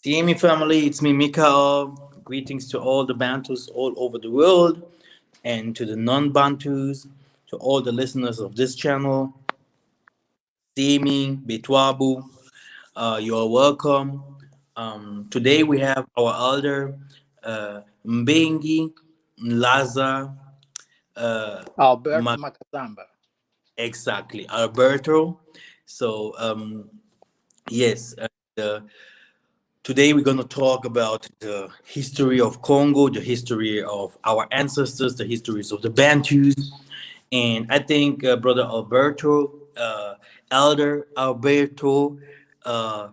TME family, it's me, Mikhael. Greetings to all the Bantus all over the world and to the non Bantus, to all the listeners of this channel. TME, Betwabu, you are welcome. Today we have our elder, Mbengi Laza, uh, Alberto Ma- Macazamba. exactly, Alberto. So, yes, uh, today we're going to talk about the history of Congo, the history of our ancestors, the histories of the Bantus, and I think Brother Alberto, Elder Alberto, uh,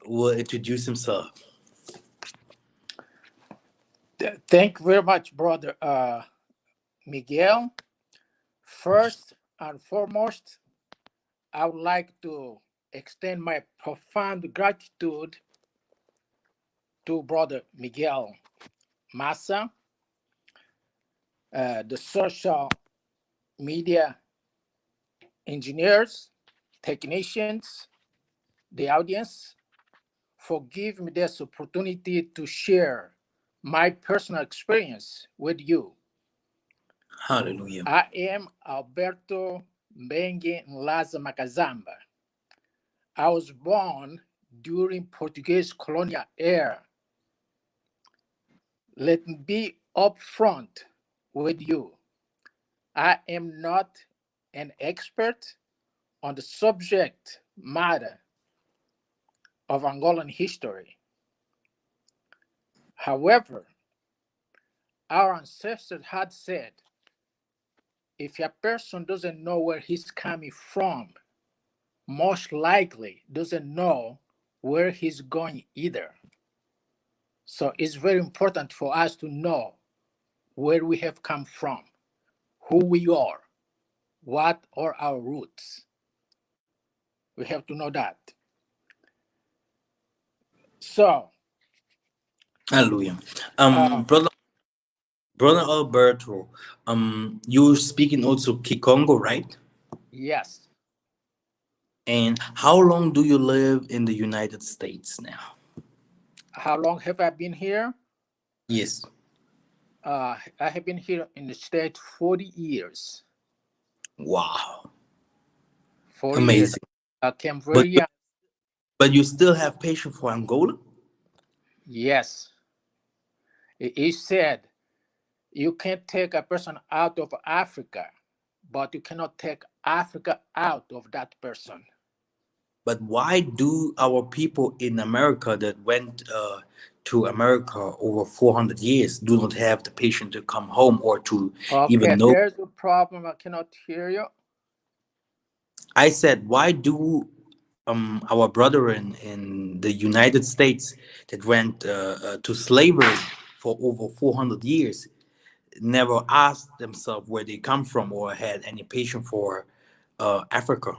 will introduce himself. Thank you very much, brother Miguel. First and foremost, I would like to extend my profound gratitude to brother Miguel Massa, the social media engineers, technicians, the audience, for giving me this opportunity to share my personal experience with you. Hallelujah. I am Alberto Mbengi Nlaza Macazamba. I was born during Portuguese colonial era. Let me be upfront with you. I am not an expert on the subject matter of Angolan history. However, our ancestors had said, if a person doesn't know where he's coming from, most likely doesn't know where he's going either. So it's very important for us to know where we have come from, who we are, what are our roots. We have to know that. So, Hallelujah. uh, Brother Alberto, you're speaking also Kikongo, right? yes. And how long do you live in the United States now? How long have I been here? Yes. I have been here in the state 40 years. Wow. 40 years. Amazing. I came But very young. but you still have patience for Angola? Yes. It is said you can't take a person out of Africa, but you cannot take Africa out of that person. But why do our people in America that went to America over 400 years do not have the patience to come home or to even Okay, know? there's a problem. I cannot hear you. I said, why do our brethren in the United States that went to slavery for over 400 years never asked themselves where they come from or had any patience for Africa?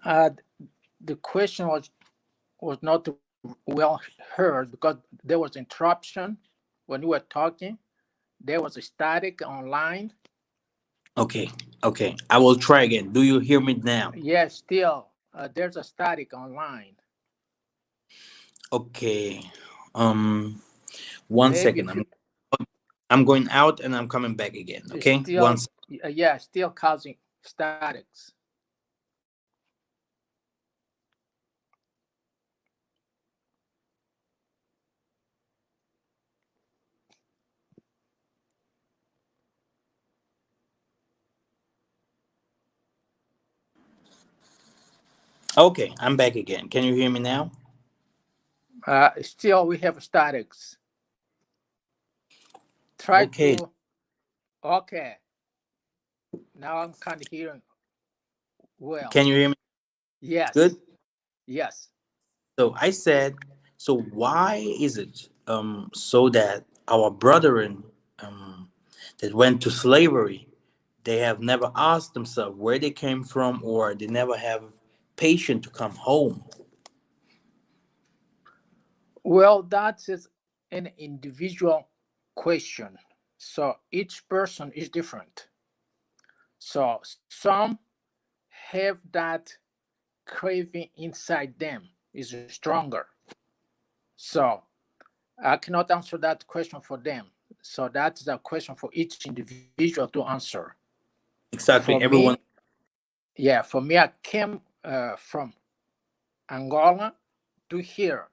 Uh, the question was not well heard because there was interruption when you were talking. There was a static online. Okay, okay. I will try again. Do you hear me now? Yes, still there's a static online. Okay. Um, one Maybe second. if you I'm going out and I'm coming back again. it's Okay. One. still yeah, still causing statics. Okay, I'm back again. Can you hear me now? Still we have statics. Try Okay. to okay. Now I'm kind of hearing well. Can you hear me? Good. Yes, yes. So I said, so why is it so that our brethren that went to slavery, they have never asked themselves where they came from or they never have patience to come home? Well, that is an individual question. So each person is different. So some have that craving inside them. is stronger. So I cannot answer that question for them. So that's a question for each individual to answer. For Exactly. me, Everyone. yeah, for me, I came from Angola to here.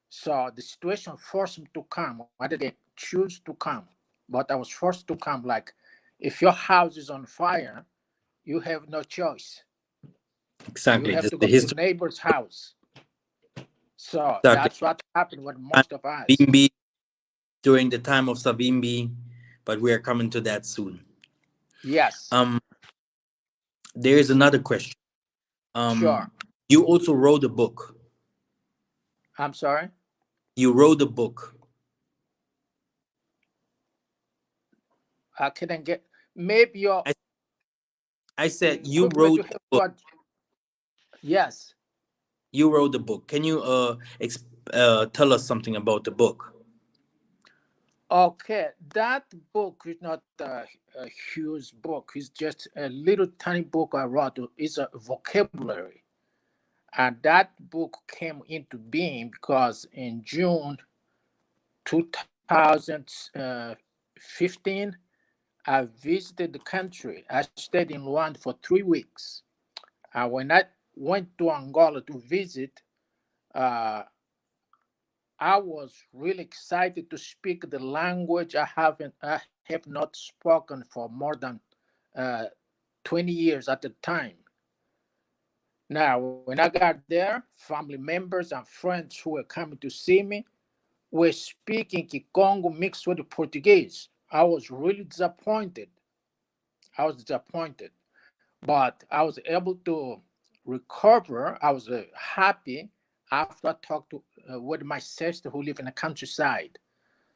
So the situation forced me to come. Why did they choose to come? But I was forced to come. Like, if your house is on fire, you have no choice. You Exactly. have This to the go to history. neighbor's house. So Exactly. that's what happened with And most of us. Savimbi during the time of Savimbi, but we are coming to that soon. Yes, Um, there is another question. sure. You also wrote a book. I'm sorry. You wrote a book. I couldn't get. Maybe your I, I said you equipment you wrote have a book. to. Yes. You wrote the book. Can you tell us something about the book? Okay, that book is not a huge book. It's just a little tiny book I wrote. It's a vocabulary. And that book came into being because in June 2015, I visited the country. I stayed in Rwanda for 3 weeks. When I went to Angola to visit, uh, I was really excited to speak the language I have not spoken for more than uh, 20 years at the time. Now, when I got there, family members and friends who were coming to see me were speaking Kikongo mixed with the Portuguese. I was really disappointed. I was disappointed, but I was able to recover. I was happy after I talked with my sister who live in the countryside.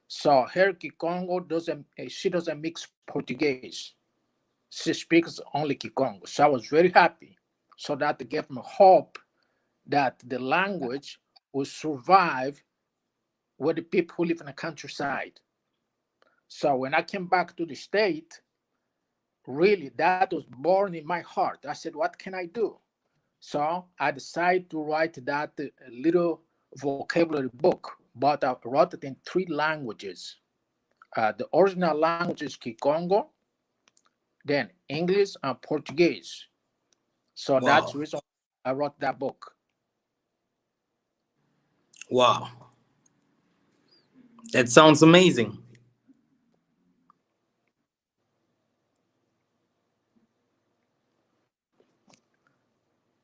So her Kikongo doesn't, she doesn't mix Portuguese. She speaks only Kikongo. So I was very happy. So that gave me hope that the language will survive with the people who live in the countryside. So when I came back to the state, really that was born in my heart. I said, what can I do? So I decided to write that little vocabulary book, but I wrote it in 3 languages. The original language is Kikongo, then English and Portuguese. So that's Wow. the reason I wrote that book. Wow. That sounds amazing.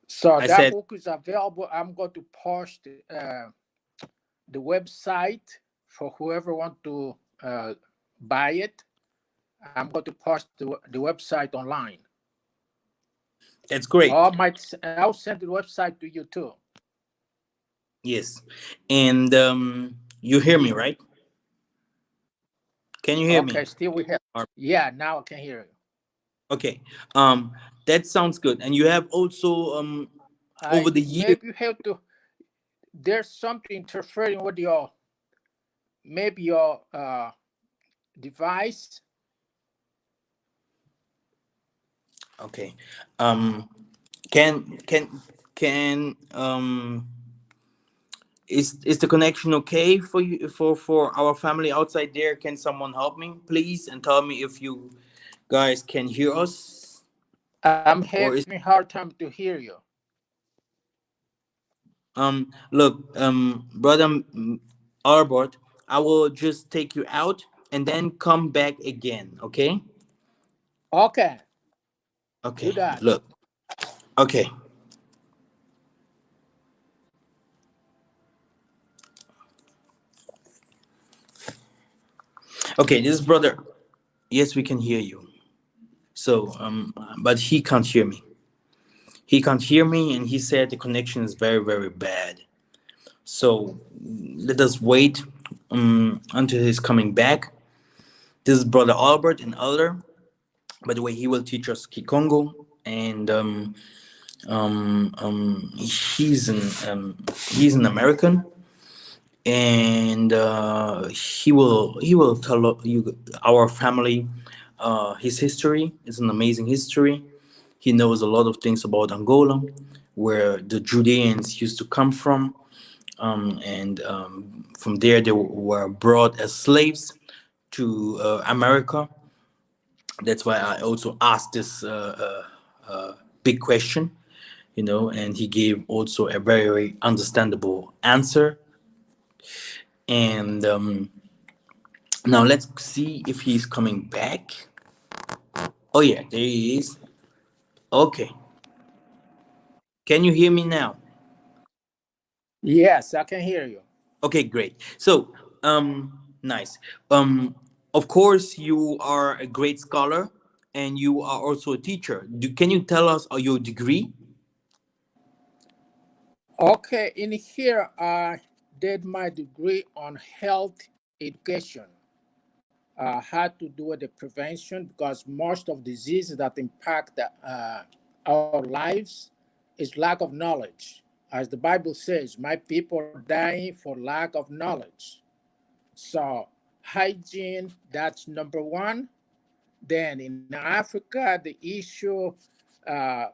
So I that said book is available. I'm going to post the website for whoever want to buy it. I'm going to post the website online. that's great. I'll send the website to you too. Yes. And you hear me, right? Can you hear Okay, me? still we have. Or- Yeah, now I can hear you. Okay. That sounds good. And you have also over I the years. maybe you have to. There's something interfering with your maybe your device. Okay. Um, can is the connection okay for you for our family outside there? Can someone help me, please, and tell me if you guys can hear us I'm or is having a hard time to hear you. look brother Albert, I will just take you out and then come back again. Okay. Okay, do Okay. that. Look. Okay. Okay. This is brother. Yes, we can hear you. So but he can't hear me. He can't hear me, and he said the connection is very, very bad. So let us wait until he's coming back. This is Brother Albert and Elder. By the way, he will teach us Kikongo, and he's an American, and he will tell you our family his history. It's an amazing history. He knows a lot of things about Angola. where the Judeans used to come from, and from there they were brought as slaves to America. That's why I also asked this big question, and he gave also a very understandable answer. And now let's see if he's coming back. Oh yeah, there he is. Okay, can you hear me now? Yes, I can hear you. Okay, great. So, nice. Of course, you are a great scholar, and you are also a teacher. Can you tell us your degree? Okay, in here I did my degree on health education. Had to do with the prevention because most of diseases that impact our lives is lack of knowledge. As the Bible says, my people are dying for lack of knowledge. So hygiene, that's number one. Then in Africa, the issue, uh,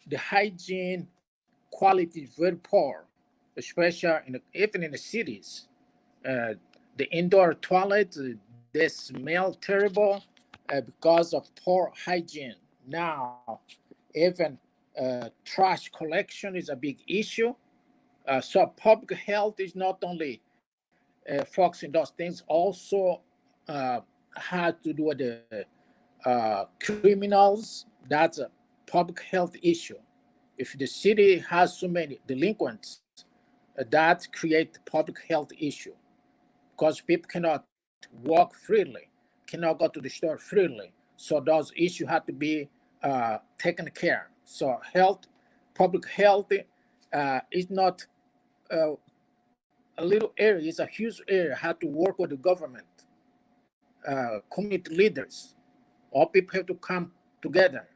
the hygiene quality is very poor, especially even in the cities. Uh, the indoor toilets, they smell terrible because of poor hygiene. Now, even trash collection is a big issue. So public health is not only focusing those things, also uh, had to do with the criminals. That's a public health issue. If the city has so many delinquents, that create public health issue because people cannot walk freely, cannot go to the store freely. So those issues have to be taken care. So health, public health is not uh, a little area; it's a huge area. Have to work with the government, community leaders. All people have to come together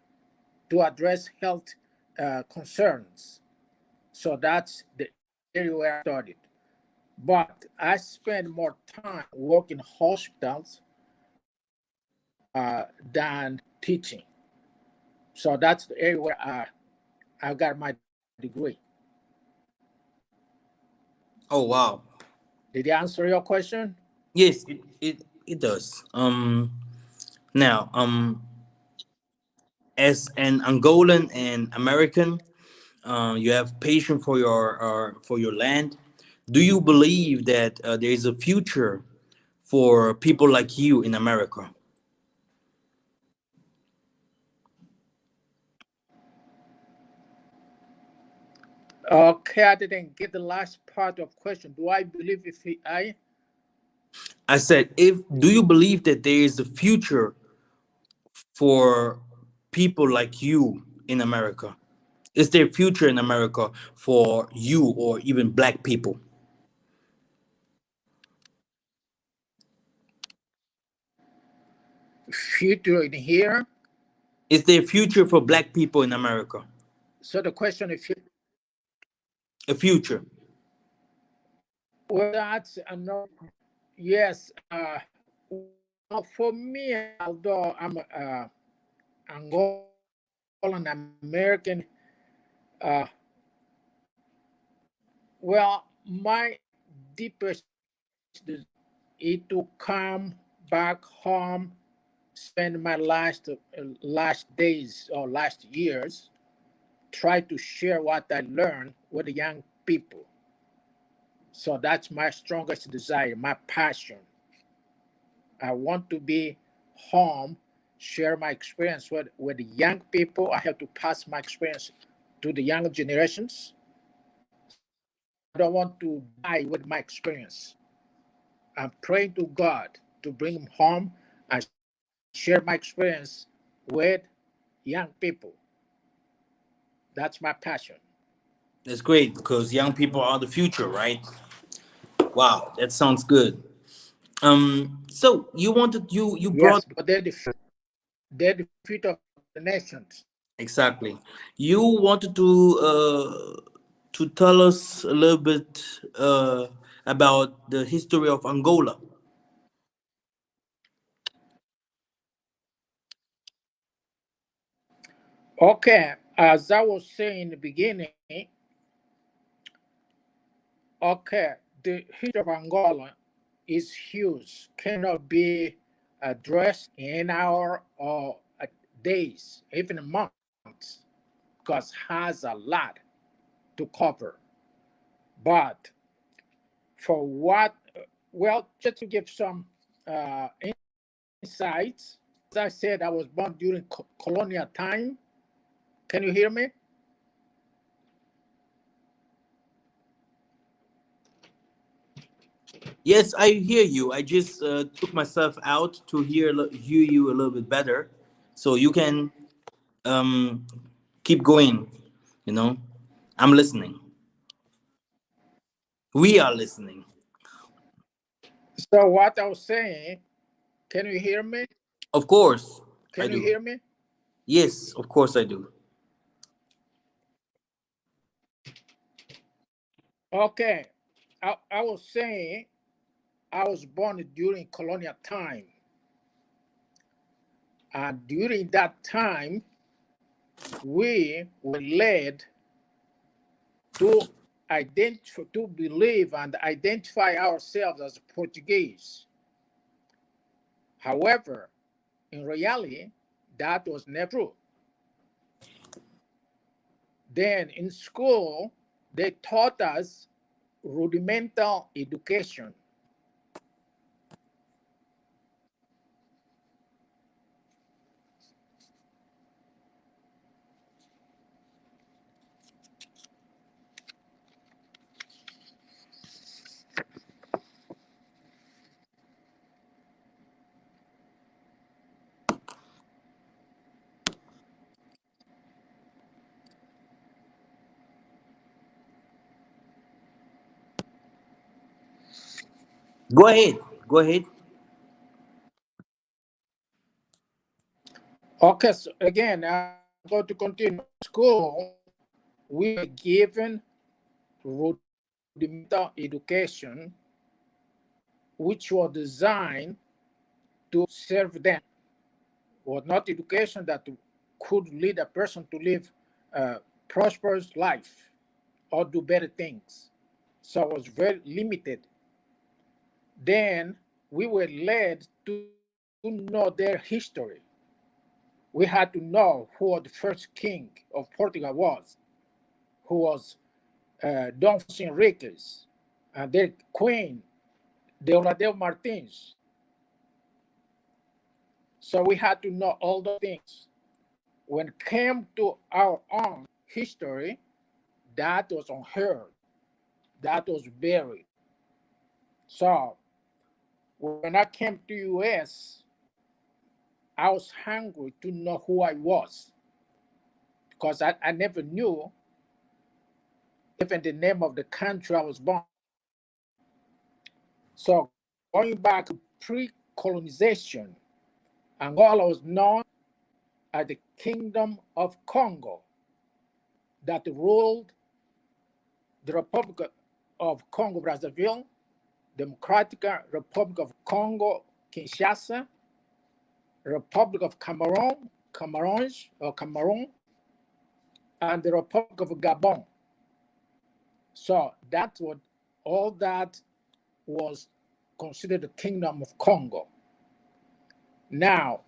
to address health concerns. So that's the area where I started. But I spend more time working hospitals than teaching. So that's the area where I got my degree. Oh wow. Did I answer your question? Yes, it does. Now, as an Angolan and American, you have passion for your land. Do you believe that there is a future for people like you in America? Okay, I didn't get the last part of question. Do I believe if I I said, if do you believe that there is a future for people like you in America? Is there a future in America for you or even black people? future in here? Is there a future for black people in America? So the question is, A future. well, that's another. Yes. Well, for me, although I'm Angolan American, uh, well, my deepest is to come back home, spend my last days or last years, try to share what I learned with the young people. So that's my strongest desire, my passion. I want to be home, share my experience with the young people. I have to pass my experience to the young generations. So I don't want to die with my experience. I'm praying to God to bring him home and share my experience with young people. That's my passion. That's great because young people are the future, right? Wow, that sounds good. So you wanted you Yes, brought because they're the future of the nations. exactly. You wanted to tell us a little bit about the history of Angola. Okay. As I was saying in the beginning, okay, the history of Angola is huge, cannot be addressed in an hour or days, even months, because has a lot to cover. But for what, well, just to give some insights, as I said, I was born during colonial time. Can you hear me? Yes, I hear you. I just took myself out to hear you a little bit better, so you can um, keep going. You know, I'm listening. We are listening. So what I was saying, can you hear me? Of course, I Can you do. hear me? Yes, of course I do. Okay. I was saying I was born during colonial time. And during that time, we were led to to believe and identify ourselves as Portuguese. However, in reality, that was never true. Then in school, they taught us rudimental education. Go ahead. Go ahead. Okay, so again, I'm going to continue. School, we were given rudimental education, which was designed to serve them. Was not education that could lead a person to live a prosperous life or do better things. So it was very limited. Then we were led to know their history. We had to know who the first king of Portugal was, who was Don Henriques, and their queen, Deoladeu Martins. So we had to know all those things. When it came to our own history, that was unheard, that was buried. So when I came to US, I was hungry to know who I was because I never knew even the name of the country I was born. So going back to pre-colonization, Angola was known as the Kingdom of Congo that ruled the Republic of Congo Brazzaville, Democratic Republic of Congo Kinshasa, Republic of Cameroon, and the Republic of Gabon. So that's what all that was considered the Kingdom of Congo. Now,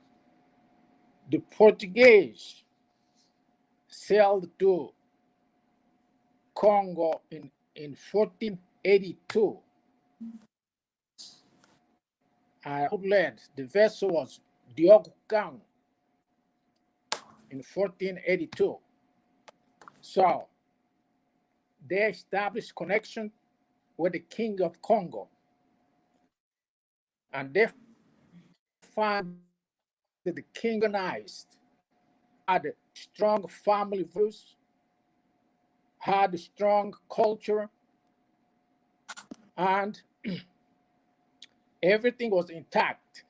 the Portuguese sailed to Congo in 1482. Outlet, the vessel was Diogo Cão in 1482. So they established connection with the king of Congo, and they found that the king organized, had strong family values, had strong culture, and everything was intact.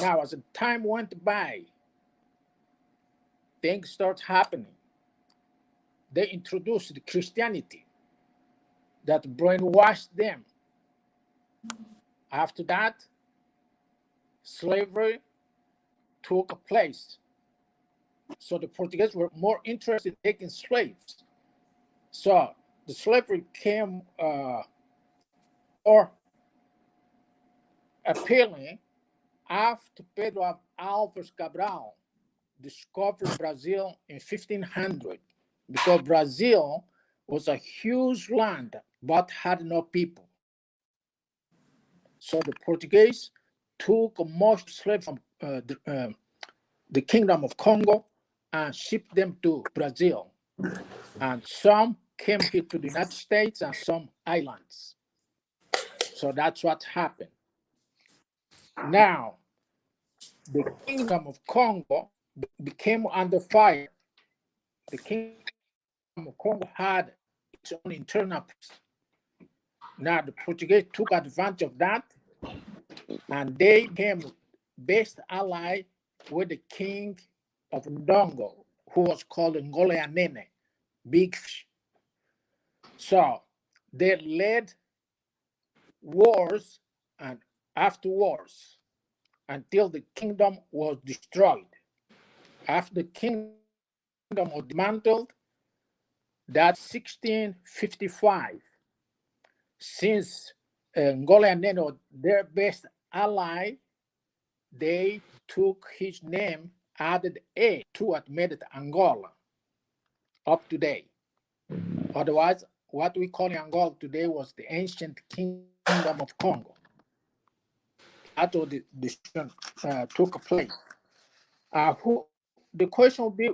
Now, as the time went by, things start happening. They introduced Christianity that brainwashed them. After that, slavery took place. So the Portuguese were more interested in taking slaves. So the slavery came or appealing after Pedro Alves Cabral discovered Brazil in 1500, because Brazil was a huge land but had no people. So the Portuguese took most slaves from the Kingdom of Congo and shipped them to Brazil. And some came here to the United States and some islands. So that's what happened. Now, the Kingdom of Congo became under fire. The Kingdom of Congo had its own internal peace. Now, the Portuguese took advantage of that, and they became best ally with the king of Ndongo, who was called Angola, big fish. So they led wars and after wars until the kingdom was destroyed. After the kingdom was dismantled, that's 1655. Since Angola and Neno, their best ally, they took his name, added A to what made it Angola up to date. Otherwise, what we call Angola today was the ancient Kingdom of Congo. That's what the decision took place. The question will be,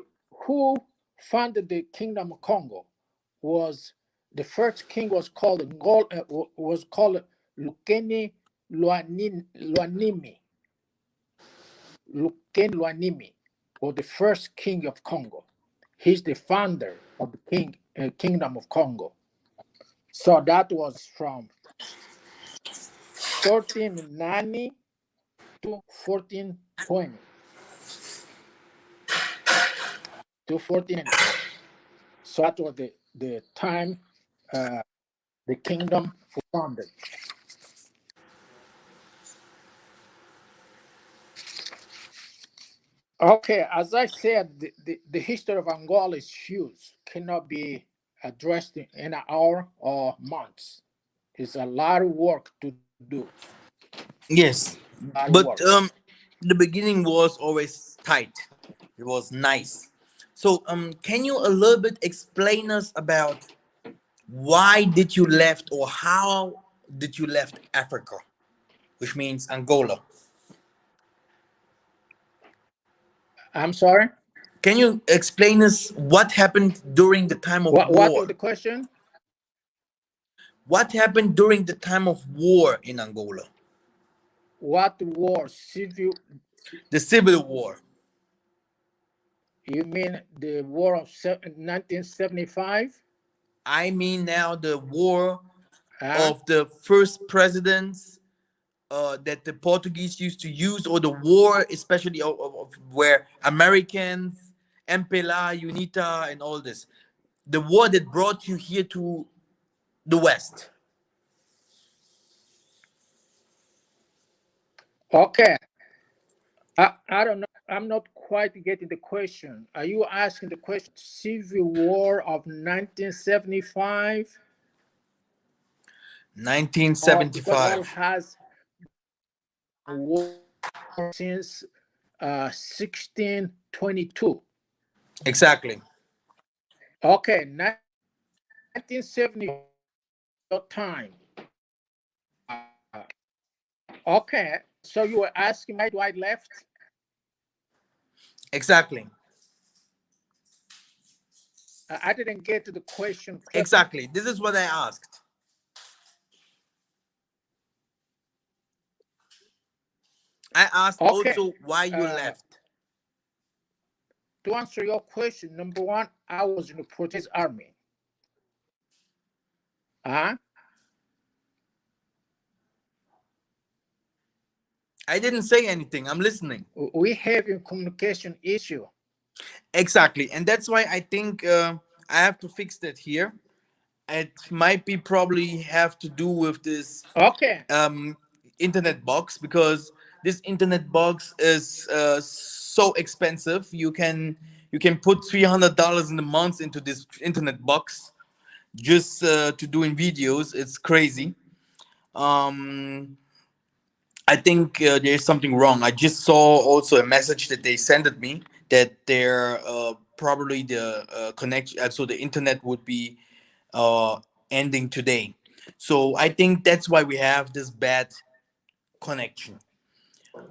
who founded the Kingdom of Congo? Was the first king was called Lukeni Luanimi. Lukeni Luanimi was the first king of Congo. He's the founder of the Kingdom of Congo. So that was from 1390 to 1420 to 14. So that was the time the kingdom was founded. Okay, as I said, the history of Angola is huge, cannot be addressed in an hour or months. It's a lot of work to do. Yes, A lot of but work. the beginning was always tight. It was nice. So can you a little bit explain us about why did you left or how did you left Africa, which means Angola? I'm sorry. Can you explain us what happened during the time of What was war? the question? What happened during the time of war in Angola? What war? Civil? The civil war. You mean the war of 1975? I mean now the war Huh? of the first presidents that the Portuguese used to use, or the war, especially of where Americans, MPLA, UNITA, and all this. The war that brought you here to the West. Okay. I don't know. I'm not quite getting the question. Are you asking the question Civil War of 1975? Or because all 1975. has war since 1622. Exactly. Okay, 1970 time. Okay, so you were asking why do I left? Exactly. I didn't get to the question clearly. Exactly. This is what I asked. I asked Okay, also why you uh, left. to answer your question, number one, I was in the Portuguese army. Uh, I didn't say anything. I'm listening. we have a communication issue. Exactly. And that's why I think I have to fix that here. It might be probably have to do with this Okay, um, internet box, because this internet box is so expensive. You can You can put $300 in the month into this internet box just to doing videos. It's crazy. Um, I think there's something wrong. I just saw also a message that they sent at me that they're probably the connection, so the internet would be uh, ending today. So I think that's why we have this bad connection,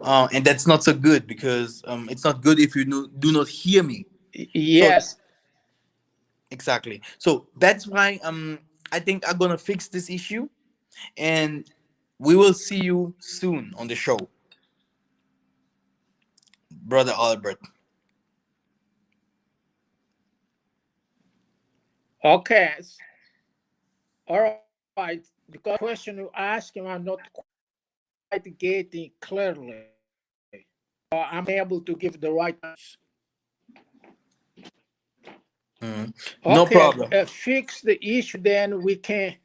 and that's not so good because it's not good if you do not hear me. So Yes. exactly. So that's why I think I'm gonna fix this issue, and we will see you soon on the show, brother Albert. Okay. All right. Because question you ask him, I'm not quite getting clearly. I'm able to give the right answers. Mhm. No Okay. problem. Fix the issue, then we can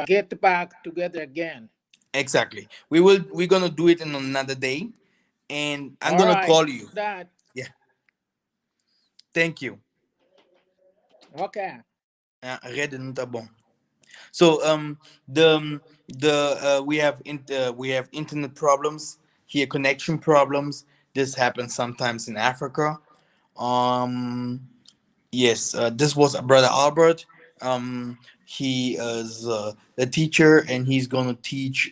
get back together again. Exactly. We're gonna do it in another day, and I'm All gonna right. call you. Let's do that. Yeah. Thank you. Okay. Reden não tá bom. So the we have internet problems here, connection problems. This happens sometimes in Africa. Um, Yes, this was Brother Albert. He is a teacher, and he's gonna teach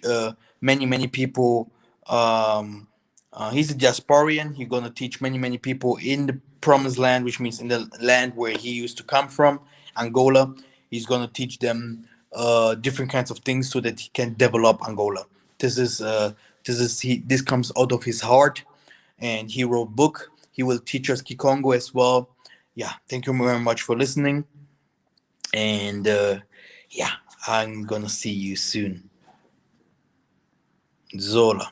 many people. Um, he's a diasporian. He's gonna teach many people in the Promised Land, which means in the land where he used to come from, Angola. He's gonna teach them different kinds of things so that he can develop Angola. This is this comes out of his heart, and he wrote book. He will teach us Kikongo as well. Yeah, thank you very much for listening, and yeah, I'm gonna see you soon. Zola.